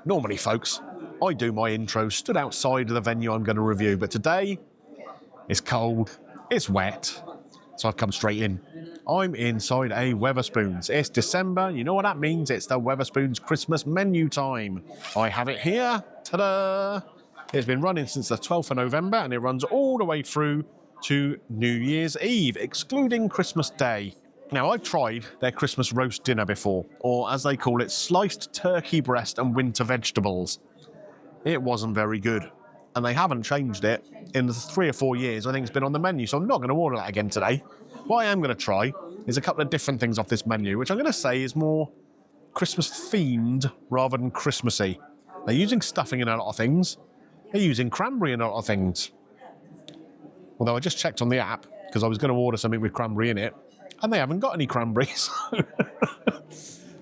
Normally, folks, I do my intro stood outside of the venue I'm going to review, but today it's cold, it's wet, so I've come straight in. I'm inside a Wetherspoons. It's December, you know what that means, it's the Wetherspoons Christmas menu time. I have it here, ta-da! It's been running since the 12th of November and it runs all the way through to New Year's Eve, excluding Christmas Day. Now, I've tried their Christmas roast dinner before, or as they call it, sliced turkey breast and winter vegetables. It wasn't very good, and they haven't changed it in the 3 or 4 years I think it's been on the menu, so I'm not going to order that again today. What I am going to try is a couple of different things off this menu, which I'm going to say is more Christmas-themed rather than Christmassy. They're using stuffing in a lot of things. They're using cranberry in a lot of things. Although I just checked on the app, because I was going to order something with cranberry in it, and they haven't got any cranberries.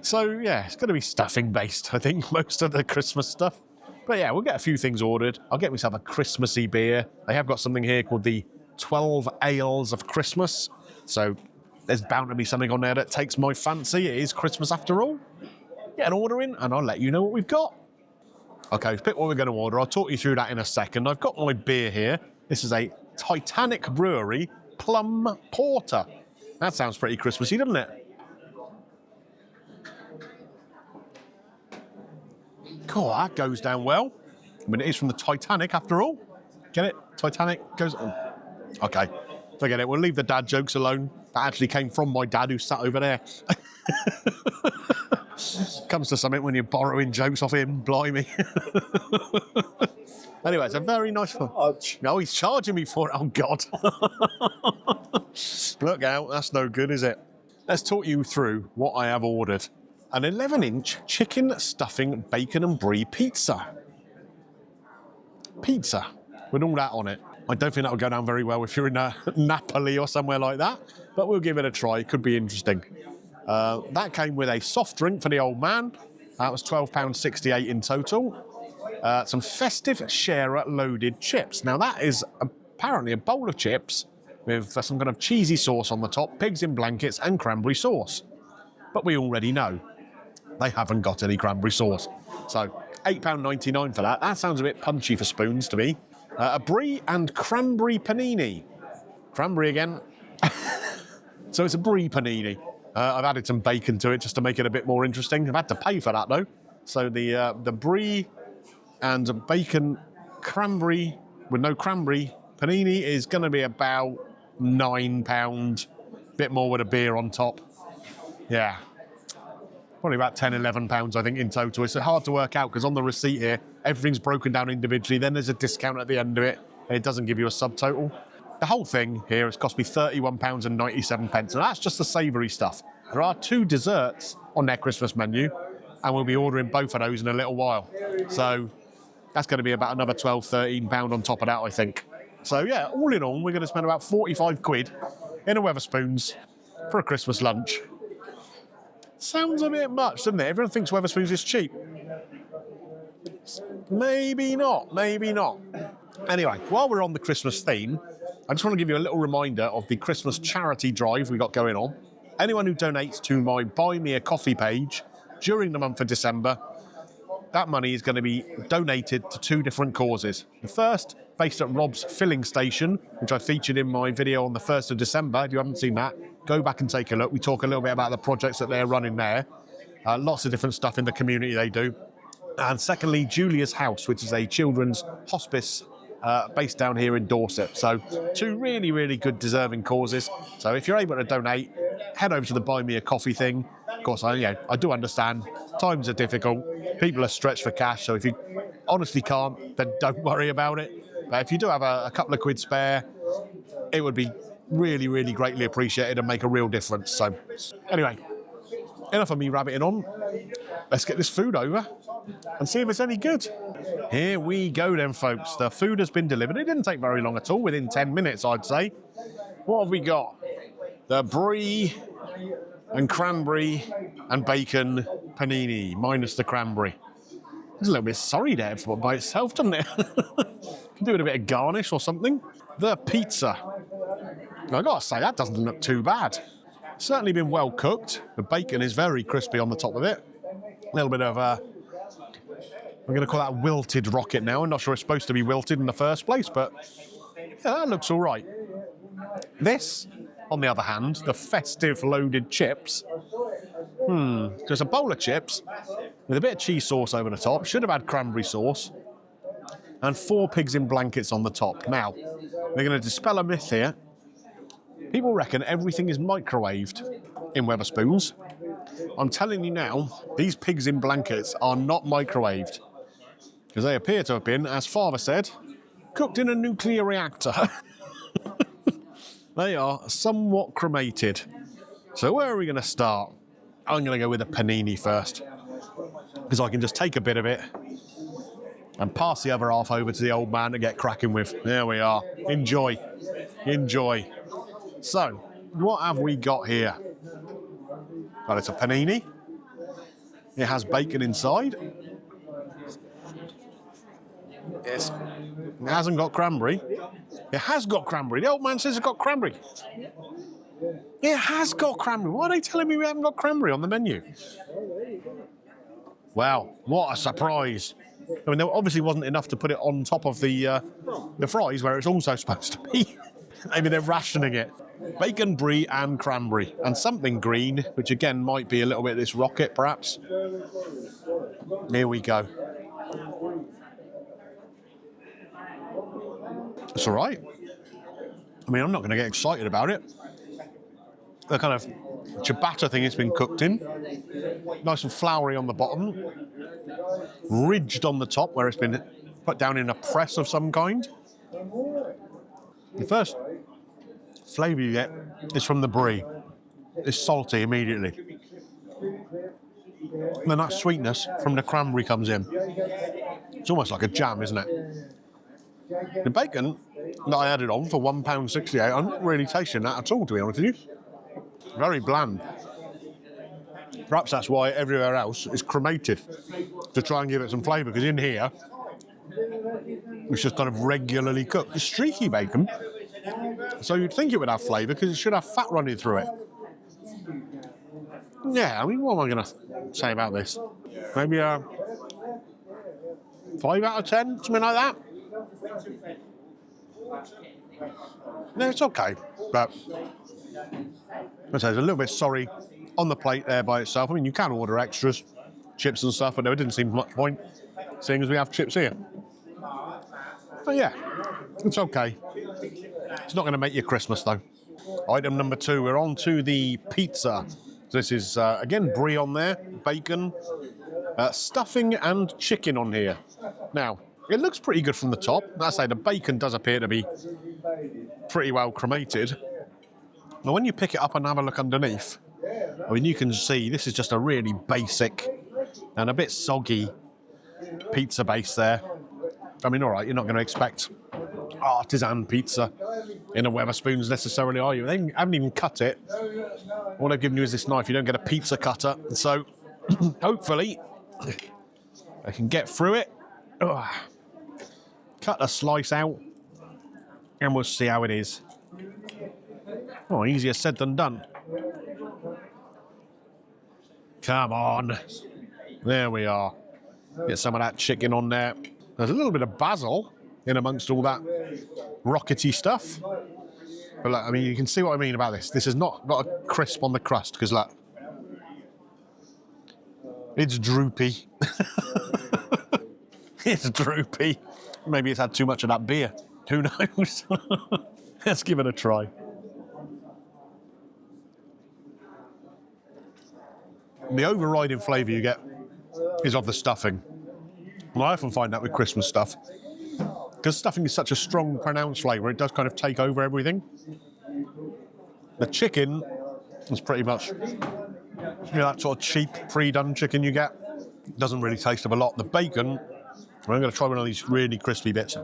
So, yeah, it's going to be stuffing-based, I think, most of the Christmas stuff. But, yeah, we'll get a few things ordered. I'll get myself a Christmassy beer. They have got something here called the 12 Ales of Christmas. So there's bound to be something on there that takes my fancy. It is Christmas after all. Get an order in, and I'll let you know what we've got. OK, we've picked what we're going to order. I'll talk you through that in a second. I've got my beer here. This is a Titanic Brewery Plum Porter. That sounds pretty Christmassy, doesn't it? Cool, that goes down well. I mean, it is from the Titanic after all. Get it? Titanic goes... Oh. OK, forget it. We'll leave the dad jokes alone. That actually came from my dad who sat over there. Comes to something when you're borrowing jokes off him, blimey. Anyway, it's a very nice one. Oh, he's charging me for it. Oh, God. Look out, that's no good, is it? Let's talk you through what I have ordered. An 11-inch chicken stuffing bacon and brie pizza. Pizza, with all that on it. I don't think that would go down very well if you're in Napoli or somewhere like that, but we'll give it a try. It could be interesting. That came with a soft drink for the old man. That was £12.68 in total. Some Festive Sharer loaded chips. Now that is apparently a bowl of chips with some kind of cheesy sauce on the top, pigs in blankets and cranberry sauce. But we already know they haven't got any cranberry sauce. So £8.99 for that. That sounds a bit punchy for spoons to me. A brie and cranberry panini. Cranberry again. So it's a brie panini. I've added some bacon to it just to make it a bit more interesting. I've had to pay for that though. So the brie and bacon cranberry with no cranberry panini is going to be about £9, bit more with a beer on top. Yeah, probably about £10, £11 I think in total. It's hard to work out because on the receipt here everything's broken down individually, then there's a discount at the end of it and it doesn't give you a subtotal. The whole thing here has cost me £31.97, and that's just the savoury stuff. There are 2 desserts on their Christmas menu and we'll be ordering both of those in a little while. So that's going to be about another £12, £13 on top of that, I think. So yeah, all in all, we're going to spend about 45 quid in a Wetherspoons for a Christmas lunch. Sounds a bit much, doesn't it? Everyone thinks Wetherspoons is cheap. Maybe not, maybe not. Anyway, while we're on the Christmas theme, I just want to give you a little reminder of the Christmas charity drive we got going on. Anyone who donates to my Buy Me a Coffee page during the month of December, that money is going to be donated to 2 different causes. The first, based at Rob's filling station, which I featured in my video on the 1st of December. If you haven't seen that, go back and take a look. We talk a little bit about the projects that they're running there. Lots of different stuff in the community they do. And secondly, Julia's House, which is a children's hospice based down here in Dorset. So 2 really, really good deserving causes. So if you're able to donate, head over to the Buy Me a Coffee thing. Of course, I do understand. Times are difficult. People are stretched for cash. So if you honestly can't, then don't worry about it. But if you do have a couple of quid spare, it would be really, really greatly appreciated and make a real difference. So anyway, enough of me rabbiting on. Let's get this food over and see if it's any good. Here we go then, folks. The food has been delivered. It didn't take very long at all, within 10 minutes, I'd say. What have we got? The brie and cranberry and bacon panini, minus the cranberry. It's a little bit sorry there by itself, doesn't it? Can do with a bit of garnish or something. The pizza. Now, I've got to say, that doesn't look too bad. Certainly been well cooked. The bacon is very crispy on the top of it. A little bit of I'm going to call that a wilted rocket now. I'm not sure it's supposed to be wilted in the first place, but yeah, that looks all right. This, on the other hand, the festive loaded chips. There's a bowl of chips with a bit of cheese sauce over the top. Should have had cranberry sauce. And 4 pigs in blankets on the top. Now, we're going to dispel a myth here. People reckon everything is microwaved in Wetherspoons. I'm telling you now, these pigs in blankets are not microwaved. Because they appear to have been, as Father said, cooked in a nuclear reactor. They are somewhat cremated. So where are we going to start? I'm going to go with a panini first. Because I can just take a bit of it and pass the other half over to the old man to get cracking with. There we are. Enjoy. Enjoy. So, what have we got here? Well, it's a panini. It has bacon inside. It hasn't got cranberry. It has got cranberry. The old man says it's got cranberry. It has got cranberry. Why are they telling me we haven't got cranberry on the menu? Wow, what a surprise. I mean, there obviously wasn't enough to put it on top of the fries where it's also supposed to be. Maybe they're rationing it. Bacon, brie and cranberry. And something green, which again might be a little bit of this rocket, perhaps. Here we go. It's all right. I mean, I'm not going to get excited about it. The kind of ciabatta thing it's been cooked in. Nice and floury on the bottom. Ridged on the top where it's been put down in a press of some kind. The first flavour you get is from the brie. It's salty immediately. And then that sweetness from the cranberry comes in. It's almost like a jam, isn't it? The bacon that I added on for £1.68, I'm not really tasting that at all, to be honest with you. Very bland. Perhaps that's why everywhere else is cremated, to try and give it some flavour, because in here, it's just kind of regularly cooked. It's streaky bacon, so you'd think it would have flavour, because it should have fat running through it. Yeah, I mean, what am I going to say about this? Maybe a 5 out of 10, something like that? No, it's okay, but I'd say there's a little bit sorry on the plate there by itself. I mean, you can order extras, chips and stuff, but there didn't seem much point, seeing as we have chips here. But yeah, it's okay. It's not going to make you Christmas, though. Item number 2, we're on to the pizza. This is, again, brie on there, bacon, stuffing and chicken on here. Now, it looks pretty good from the top. I say the bacon does appear to be pretty well cremated. Now, when you pick it up and have a look underneath, I mean, you can see this is just a really basic and a bit soggy pizza base there. I mean, all right, you're not going to expect artisan pizza in a Wetherspoons necessarily, are you? They haven't even cut it. All they've given you is this knife. You don't get a pizza cutter. So, hopefully, I can get through it. Cut a slice out, and we'll see how it is. Oh, easier said than done. Come on. There we are. Get some of that chicken on there. There's a little bit of basil in amongst all that rockety stuff. But look, I mean, you can see what I mean about this. This has not got a crisp on the crust, because look, it's droopy. It's droopy. Maybe it's had too much of that beer. Who knows? Let's give it a try. The overriding flavour you get is of the stuffing. And I often find that with Christmas stuff, because stuffing is such a strong, pronounced flavour, it does kind of take over everything. The chicken is pretty much, that sort of cheap, pre-done chicken you get. Doesn't really taste of a lot. The bacon, I'm going to try one of these really crispy bits.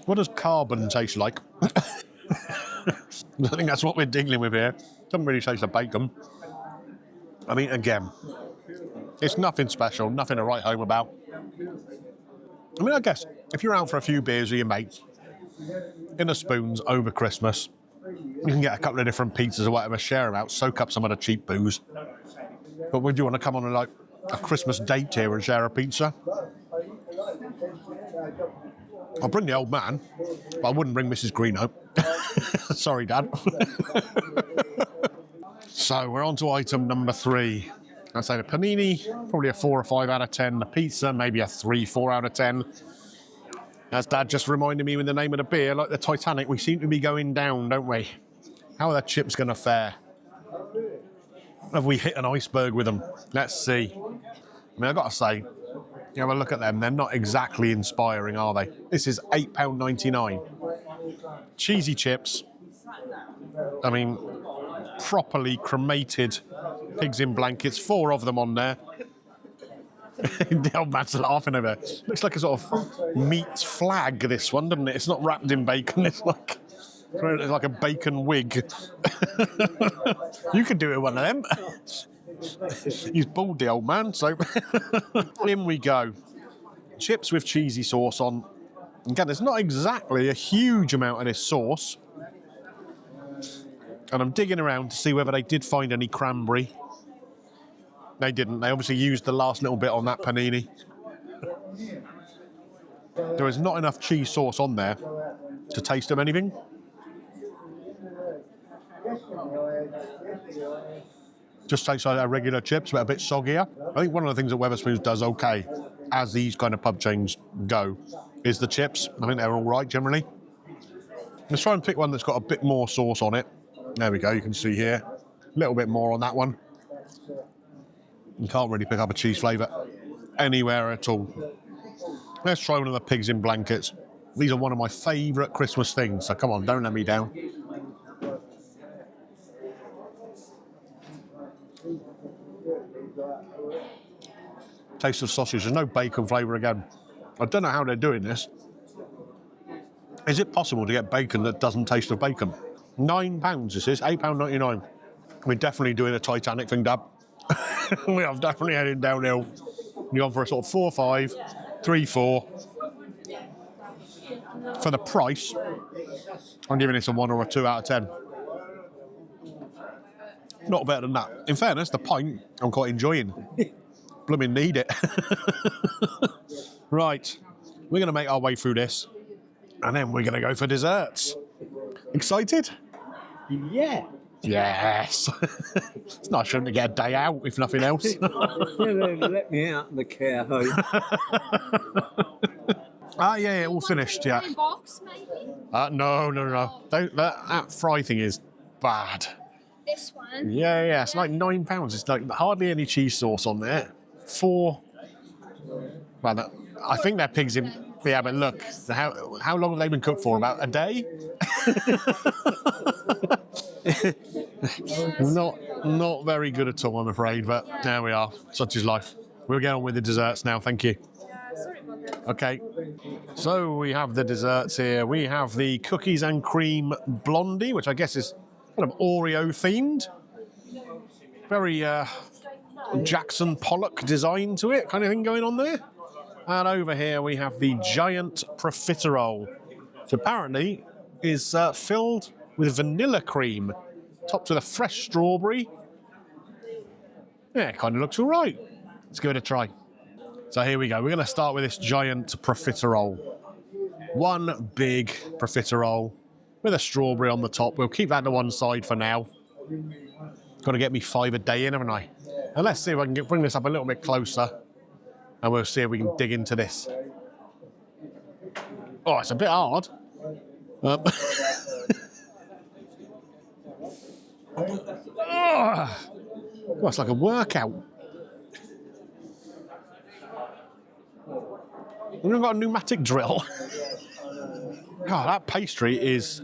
What does carbon taste like? I think that's what we're dealing with here. Doesn't really taste of bacon. I mean, again, it's nothing special, nothing to write home about. I mean, I guess if you're out for a few beers with your mates in the Spoons over Christmas, You can get a couple of different pizzas or whatever, share them out, soak up some of the cheap booze. But would you want to come on like a Christmas date here and share a pizza? I'll bring the old man, but I wouldn't bring Mrs. Greeno. Sorry, Dad. So we're on to item number 3. I'd say the panini, probably a 4 or 5 out of 10. The pizza, maybe a 3, 4 out of 10. As Dad just reminded me with the name of the beer, like the Titanic, we seem to be going down, don't we? How are the chips going to fare? Have we hit an iceberg with them? Let's see. I mean, I've got to say, you have a look at them. They're not exactly inspiring, are they? This is £8.99. Cheesy chips. I mean, properly cremated pigs in blankets. 4 of them on there. The old man's laughing over there. Looks like a sort of meat flag, this one, doesn't it? It's not wrapped in bacon. It's like a bacon wig. You could do it with one of them. He's bald, the old man, so in we go. Chips with cheesy sauce on. Again, there's not exactly a huge amount of this sauce. And I'm digging around to see whether they did find any cranberry. They didn't. They obviously used the last little bit on that panini. There is not enough cheese sauce on there to taste of anything. Just tastes like our regular chips, but a bit soggier. I think one of the things that Wetherspoons does okay, as these kind of pub chains go, is the chips. I think they're all right generally. Let's try and pick one that's got a bit more sauce on it. There we go, you can see here. A little bit more on that one. You can't really pick up a cheese flavour anywhere at all. Let's try one of the pigs in blankets. These are one of my favourite Christmas things, so come on, don't let me down. Taste of sausage, there's no bacon flavour again. I don't know how they're doing this. Is it possible to get bacon that doesn't taste of bacon? £9 this is, £8.99. We're definitely doing a Titanic thing, Dad. We are definitely heading downhill. You're on for a sort of 4, 5, 3, 4. For the price, I'm giving this a 1 or a 2 out of 10. Not better than that. In fairness, the pint I'm quite enjoying. Blooming need it. Right, we're going to make our way through this, and then we're going to go for desserts. Excited? Yeah. Yes. It's nice for him to get a day out, if nothing else. Let me out in the care home. Yeah, all finished, yeah. Box, maybe? No. That fry thing is bad. This one? Yeah, it's like £9. It's like hardly any cheese sauce on there. 4. Well, I think they're pigs in. Yeah, but look, how long have they been cooked for? About a day? Not very good at all, I'm afraid, but there we are. Such is life. We'll get on with the desserts now, thank you. Sorry about that. Okay, so we have the desserts here. We have the cookies and cream blondie, which I guess is kind of Oreo themed. Very Jackson Pollock design to it, kind of thing going on there. And over here we have the giant profiterole, which apparently is filled with vanilla cream, topped with a fresh strawberry. Yeah, it kind of looks all right. Let's give it a try. So here we go. We're going to start with this giant profiterole. One big profiterole with a strawberry on the top. We'll keep that to one side for now. Got to get me 5 a day in, haven't I? And let's see if I can bring this up a little bit closer, and we'll see if we can dig into this. Oh, it's a bit hard. Oh, it's like a workout. We've got a pneumatic drill. God, that pastry is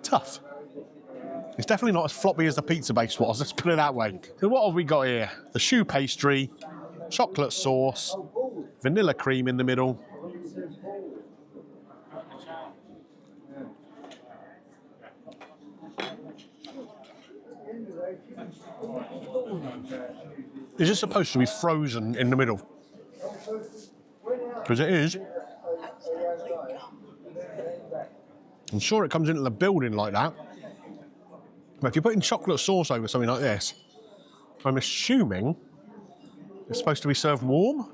tough. It's definitely not as floppy as the pizza base was, let's put it that way. So what have we got here? The choux pastry, chocolate sauce, vanilla cream in the middle. Is it supposed to be frozen in the middle? Because it is. I'm sure it comes into the building like that. But if you're putting chocolate sauce over something like this, I'm assuming it's supposed to be served warm.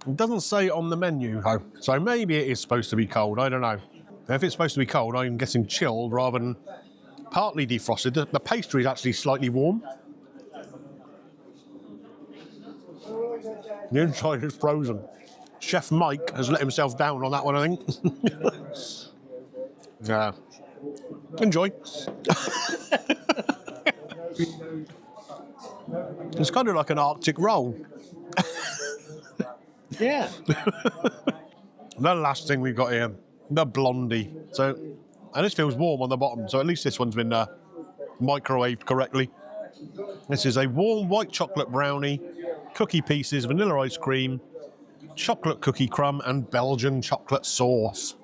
It doesn't say on the menu, though. So maybe it is supposed to be cold, I don't know. If it's supposed to be cold, I'm guessing chilled rather than partly defrosted. The pastry is actually slightly warm. The inside is frozen. Chef Mike has let himself down on that one, I think. Yeah. Enjoy. It's kind of like an Arctic roll. Yeah. The last thing we've got here, the blondie. So, and this feels warm on the bottom, so at least this one's been microwaved correctly. This is a warm white chocolate brownie, cookie pieces, vanilla ice cream, chocolate cookie crumb, and Belgian chocolate sauce.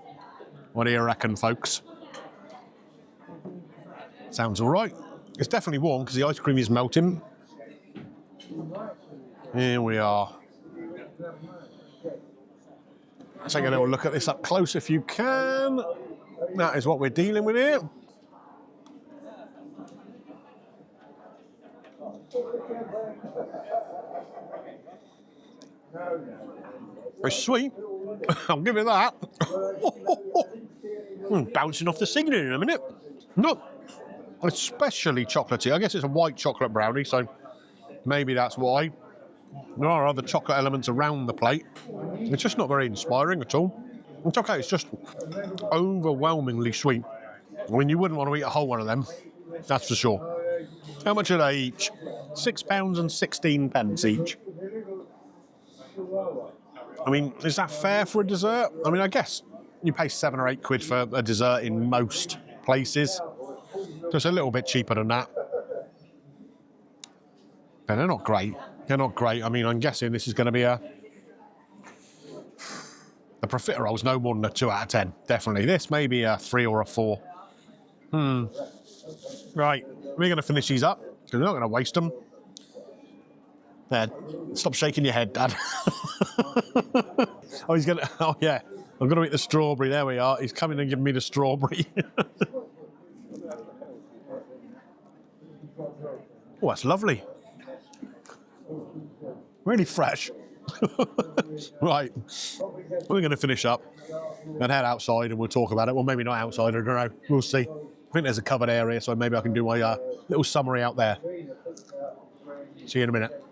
What do you reckon, folks? Sounds all right. It's definitely warm because the ice cream is melting. Here we are. Take a little look at this up close if you can. That is what we're dealing with here. It's sweet. I'll give it that. Bouncing off the ceiling in a minute. Not especially chocolatey. I guess it's a white chocolate brownie, so maybe that's why. There are other chocolate elements around the plate. It's just not very inspiring at all. It's okay, it's just overwhelmingly sweet. I mean, you wouldn't want to eat a whole one of them, that's for sure. How much are they each? £6.16 each. I mean, is that fair for a dessert? I mean, I guess you pay £7 or £8 for a dessert in most places. So it's a little bit cheaper than that. But they're not great. They're not great. I mean, I'm guessing this is going to be a... The profiterole's no more than a 2 out of 10, definitely. This may be a 3 or a 4. Right, we're going to finish these up, because we're not going to waste them. There, stop shaking your head, Dad. Oh, he's going to... Oh, yeah. I'm going to eat the strawberry. There we are. He's coming and giving me the strawberry. Oh, that's lovely. Really fresh. Right, we're going to finish up and head outside and we'll talk about it. Well, maybe not outside, I don't know. We'll see. I think there's a covered area, so maybe I can do my little summary out there. See you in a minute.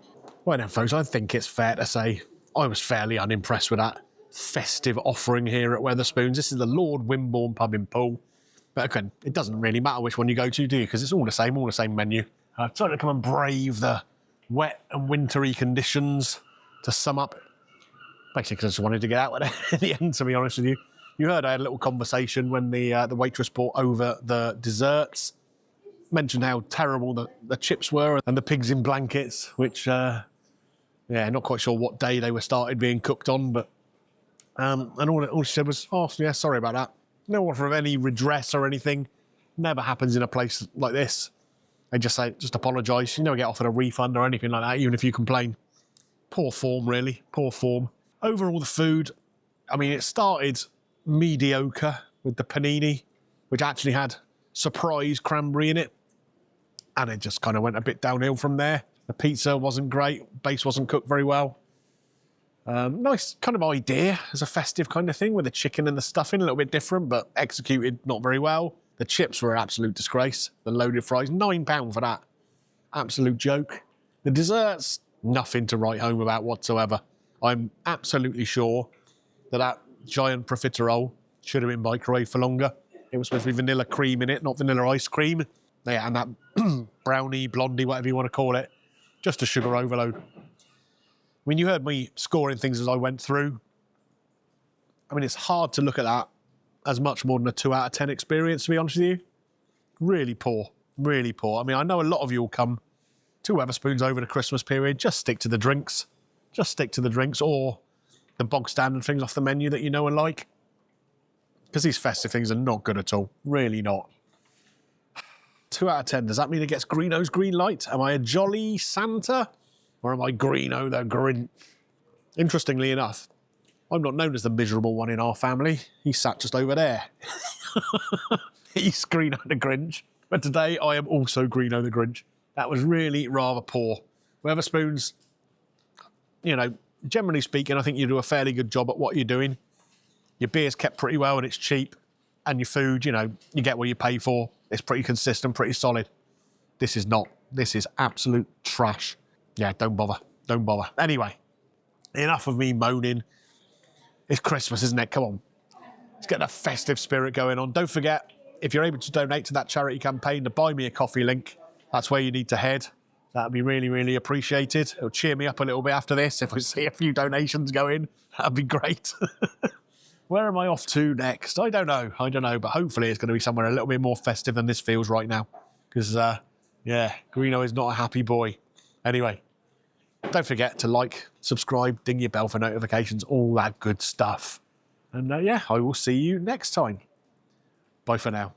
Right then, folks, I think it's fair to say I was fairly unimpressed with that festive offering here at Wetherspoons. This is the Lord Wimborne pub in Poole. But again, it doesn't really matter which one you go to, do you? Because it's all the same menu. I've tried to come and brave the wet and wintry conditions to sum up. Basically, I just wanted to get out at the end, to be honest with you. You heard I had a little conversation when the waitress brought over the desserts. Mentioned how terrible the chips were and the pigs in blankets, which, yeah, not quite sure what day they were started being cooked on, but... and all she said was, oh, yeah, sorry about that. No offer of any redress or anything. Never happens in a place like this. They just say, just apologise. You never get offered a refund or anything like that, even if you complain. Poor form, really. Poor form. Overall, the food, I mean, it started mediocre with the panini, which actually had surprise cranberry in it. And it just kind of went a bit downhill from there. The pizza wasn't great. Base wasn't cooked very well. Nice kind of idea as a festive kind of thing with the chicken and the stuffing, a little bit different, but executed not very well. The chips were an absolute disgrace. The loaded fries, £9 for that. Absolute joke. The desserts, nothing to write home about whatsoever. I'm absolutely sure that giant profiterole should have been microwaved for longer. It was supposed to be vanilla cream in it, not vanilla ice cream. Yeah, and that brownie, blondie, whatever you want to call it, just a sugar overload. I mean, you heard me scoring things as I went through. I mean, it's hard to look at that as much more than a 2 out of 10 experience, to be honest with you. Really poor, really poor. I mean, I know a lot of you will come to Wetherspoons over the Christmas period. Just stick to the drinks. Just stick to the drinks or the bog standard things off the menu that you know and like. Because these festive things are not good at all. Really not. 2 out of 10. Does that mean it gets Greeno's green light? Am I a jolly Santa? Or am I Greeno the Grinch? Interestingly enough, I'm not known as the miserable one in our family. He's sat just over there. He's Greeno the Grinch. But today I am also Greeno the Grinch. That was really rather poor. Wetherspoons, you know, generally speaking, I think you do a fairly good job at what you're doing. Your beer's kept pretty well and it's cheap. And your food, you know, you get what you pay for. It's pretty consistent, pretty solid. This is not. This is absolute trash. Yeah, don't bother. Don't bother. Anyway, enough of me moaning. It's Christmas, isn't it? Come on. Let's get the festive spirit going on. Don't forget, if you're able to donate to that charity campaign, the Buy Me a Coffee link, that's where you need to head. That would be really, really appreciated. It'll cheer me up a little bit after this. If we see a few donations go in, that'd be great. Where am I off to next? I don't know. But hopefully it's going to be somewhere a little bit more festive than this feels right now. Because, yeah, Greeno is not a happy boy. Anyway, don't forget to like, subscribe, ding your bell for notifications, all that good stuff. And, yeah, I will see you next time. Bye for now.